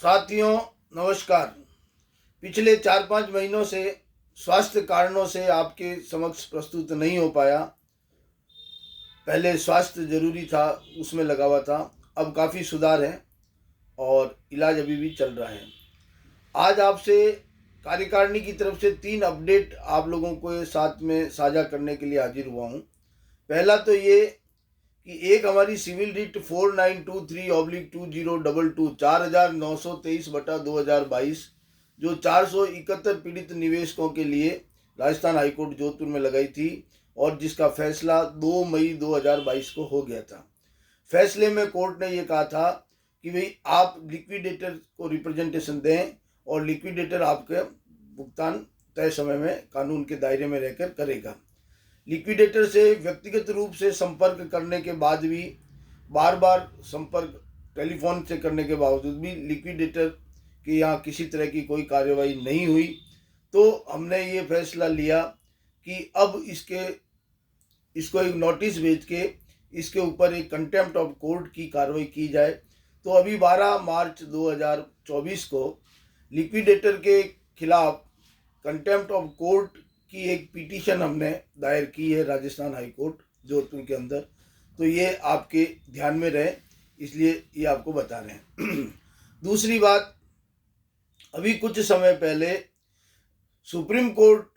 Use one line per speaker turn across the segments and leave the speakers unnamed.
साथियों नमस्कार। पिछले 4-5 महीनों से स्वास्थ्य कारणों से आपके समक्ष प्रस्तुत नहीं हो पाया। पहले स्वास्थ्य जरूरी था, उसमें लगा हुआ था। अब काफ़ी सुधार है और इलाज अभी भी चल रहा है। आज आपसे कार्यकारिणी की तरफ से 3 अपडेट आप लोगों को साथ में साझा करने के लिए हाजिर हुआ हूँ। पहला तो ये कि एक हमारी सिविल रिट 4923/2022 4923/2022 जो 471 पीड़ित निवेशकों के लिए राजस्थान हाईकोर्ट जोधपुर में लगाई थी और जिसका फैसला 2 मई 2022 को हो गया था। फैसले में कोर्ट ने ये कहा था कि भाई आप लिक्विडेटर को रिप्रेजेंटेशन दें और लिक्विडेटर आपके भुगतान तय समय में कानून के दायरे में रहकर करेगा। लिक्विडेटर से व्यक्तिगत रूप से संपर्क करने के बाद भी, बार बार संपर्क टेलीफोन से करने के बावजूद भी लिक्विडेटर के यहाँ किसी तरह की कोई कार्रवाई नहीं हुई, तो हमने ये फैसला लिया कि अब इसको एक नोटिस भेज के इसके ऊपर एक कंटेम्प्ट ऑफ कोर्ट की कार्रवाई की जाए। तो अभी 12 मार्च 2024 को लिक्विडेटर के खिलाफ कंटेम्प्ट ऑफ कोर्ट की एक पिटीशन हमने दायर की है राजस्थान हाई कोर्ट जोधपुर के अंदर। तो ये आपके ध्यान में रहे, इसलिए ये आपको बता रहे हैं। दूसरी बात, अभी कुछ समय पहले सुप्रीम कोर्ट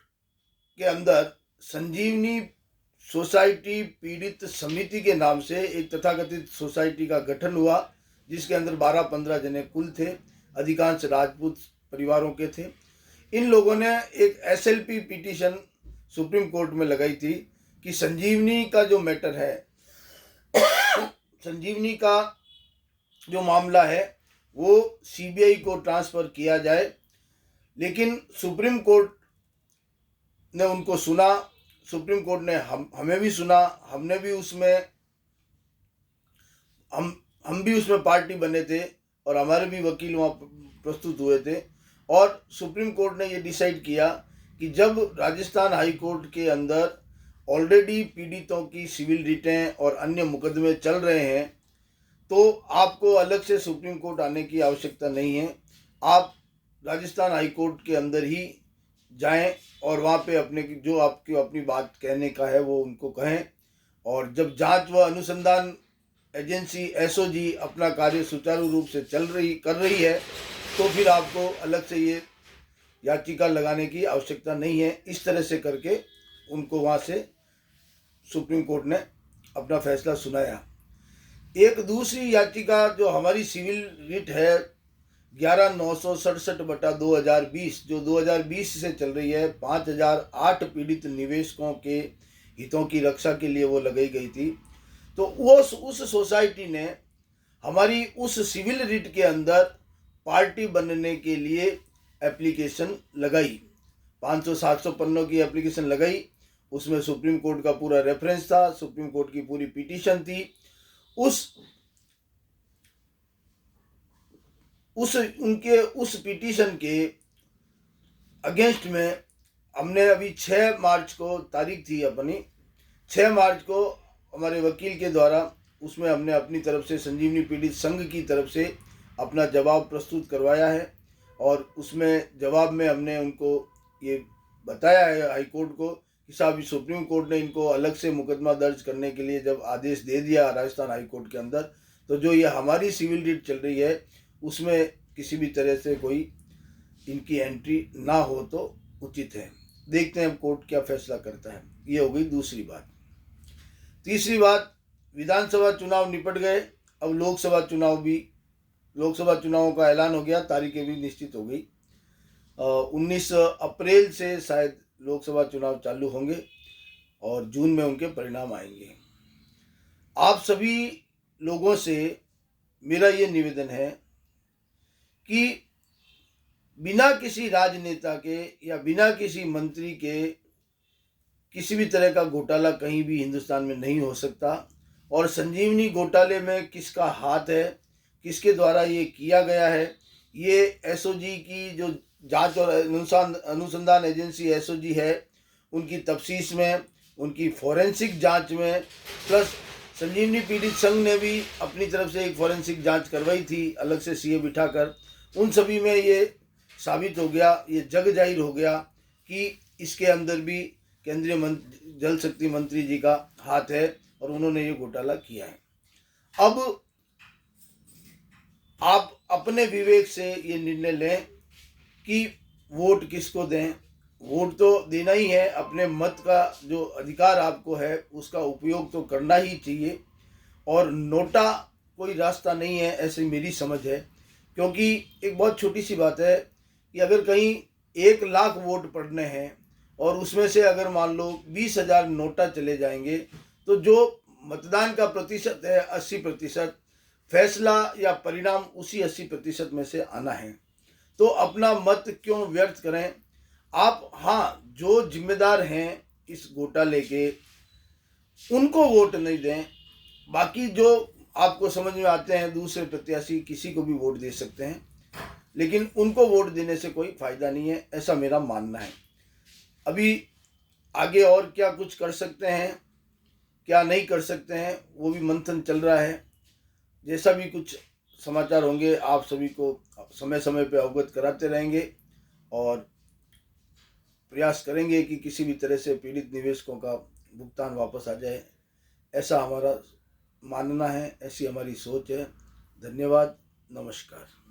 के अंदर संजीवनी सोसाइटी पीड़ित समिति के नाम से एक तथाकथित सोसाइटी का गठन हुआ, जिसके अंदर 12-15 जने कुल थे, अधिकांश राजपूत परिवारों के थे। इन लोगों ने एक SLP पिटीशन सुप्रीम कोर्ट में लगाई थी कि संजीवनी का जो मैटर है, संजीवनी का जो मामला है वो CBI को ट्रांसफ़र किया जाए। लेकिन सुप्रीम कोर्ट ने उनको सुना, सुप्रीम कोर्ट ने हमें भी सुना, हमने भी उसमें हम भी उसमें पार्टी बने थे और हमारे भी वकील वहाँ प्रस्तुत हुए थे। और सुप्रीम कोर्ट ने ये डिसाइड किया कि जब राजस्थान हाई कोर्ट के अंदर ऑलरेडी पीड़ितों की सिविल रिटें और अन्य मुकदमे चल रहे हैं, तो आपको अलग से सुप्रीम कोर्ट आने की आवश्यकता नहीं है। आप राजस्थान हाई कोर्ट के अंदर ही जाएं और वहाँ पे अपने जो आपकी अपनी बात कहने का है वो उनको कहें। और जब जांच व अनुसंधान एजेंसी SOG अपना कार्य सुचारू रूप से कर रही है, तो फिर आपको अलग से ये याचिका लगाने की आवश्यकता नहीं है। इस तरह से करके उनको वहाँ से सुप्रीम कोर्ट ने अपना फैसला सुनाया। एक दूसरी याचिका जो हमारी सिविल रिट है 11967/2020 जो 2020 से चल रही है, 5008 पीड़ित निवेशकों के हितों की रक्षा के लिए वो लगाई गई थी। तो उस सोसाइटी ने हमारी उस सिविल रिट के अंदर पार्टी बनने के लिए एप्लीकेशन लगाई। 500-700 पन्नों की एप्लीकेशन लगाई। उसमें सुप्रीम कोर्ट का पूरा रेफरेंस था, सुप्रीम कोर्ट की पूरी पिटीशन थी। उस पिटीशन के अगेंस्ट में हमने अभी 6 मार्च को तारीख थी अपनी, 6 मार्च को हमारे वकील के द्वारा उसमें हमने अपनी तरफ से संजीवनी पीड़ित संघ की तरफ से अपना जवाब प्रस्तुत करवाया है। और उसमें जवाब में हमने उनको ये बताया है हाई कोर्ट को कि साहब सुप्रीम कोर्ट ने इनको अलग से मुकदमा दर्ज करने के लिए जब आदेश दे दिया राजस्थान हाई कोर्ट के अंदर, तो जो ये हमारी सिविल रिट चल रही है उसमें किसी भी तरह से कोई इनकी एंट्री ना हो तो उचित है। देखते हैं कोर्ट क्या फैसला करता है। ये हो गई दूसरी बात। तीसरी बात, विधानसभा चुनाव निपट गए, अब लोकसभा चुनावों का ऐलान हो गया, तारीखें भी निश्चित हो गई। 19 अप्रैल से शायद लोकसभा चुनाव चालू होंगे और जून में उनके परिणाम आएंगे। आप सभी लोगों से मेरा ये निवेदन है कि बिना किसी राजनेता के या बिना किसी मंत्री के किसी भी तरह का घोटाला कहीं भी हिंदुस्तान में नहीं हो सकता। और संजीवनी घोटाले में किसका हाथ है, किसके द्वारा ये किया गया है, ये SOG की जो जांच और अनुसंधान एजेंसी SOG है, उनकी तफ्तीश में, उनकी फॉरेंसिक जांच में, प्लस संजीवनी पीड़ित संघ ने भी अपनी तरफ से एक फॉरेंसिक जांच करवाई थी अलग से CA बिठाकर, उन सभी में ये साबित हो गया, ये जग जाहिर हो गया कि इसके अंदर भी केंद्रीय जल शक्ति मंत्री जी का हाथ है और उन्होंने ये घोटाला किया है। अब आप अपने विवेक से ये निर्णय लें कि वोट किसको दें। वोट तो देना ही है, अपने मत का जो अधिकार आपको है उसका उपयोग तो करना ही चाहिए, और नोटा कोई रास्ता नहीं है, ऐसी मेरी समझ है। क्योंकि एक बहुत छोटी सी बात है कि अगर कहीं 1 लाख वोट पड़ने हैं और उसमें से अगर मान लो 20,000 नोटा चले जाएंगे, तो जो मतदान का प्रतिशत है 80%, फैसला या परिणाम उसी 80% में से आना है। तो अपना मत क्यों व्यर्थ करें आप। हाँ, जो जिम्मेदार हैं इस घोटाले के, उनको वोट नहीं दें। बाकी जो आपको समझ में आते हैं दूसरे प्रत्याशी, किसी को भी वोट दे सकते हैं, लेकिन उनको वोट देने से कोई फायदा नहीं है, ऐसा मेरा मानना है। अभी आगे और क्या कुछ कर सकते हैं, क्या नहीं कर सकते हैं, वो भी मंथन चल रहा है। जैसा भी कुछ समाचार होंगे आप सभी को समय समय पे अवगत कराते रहेंगे, और प्रयास करेंगे कि किसी भी तरह से पीड़ित निवेशकों का भुगतान वापस आ जाए। ऐसा हमारा मानना है, ऐसी हमारी सोच है। धन्यवाद, नमस्कार।